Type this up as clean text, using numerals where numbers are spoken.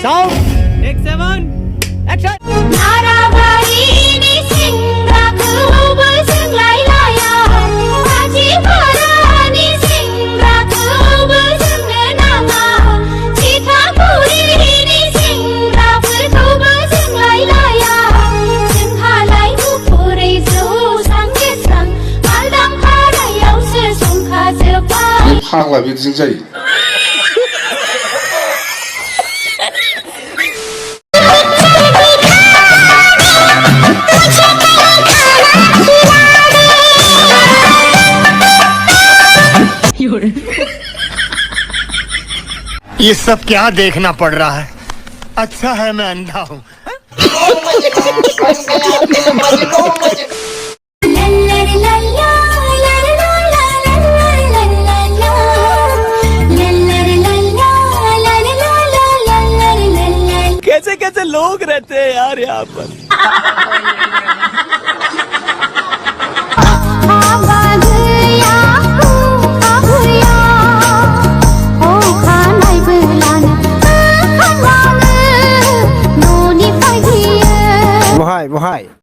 Sound take 7 action फाग्ला बिदिजों जायो ये सब क्या देखना पड़ रहा है अच्छा है मैं अंधा हूँ कैसे कैसे लोग रहते हैं यार यहाँ पर Why?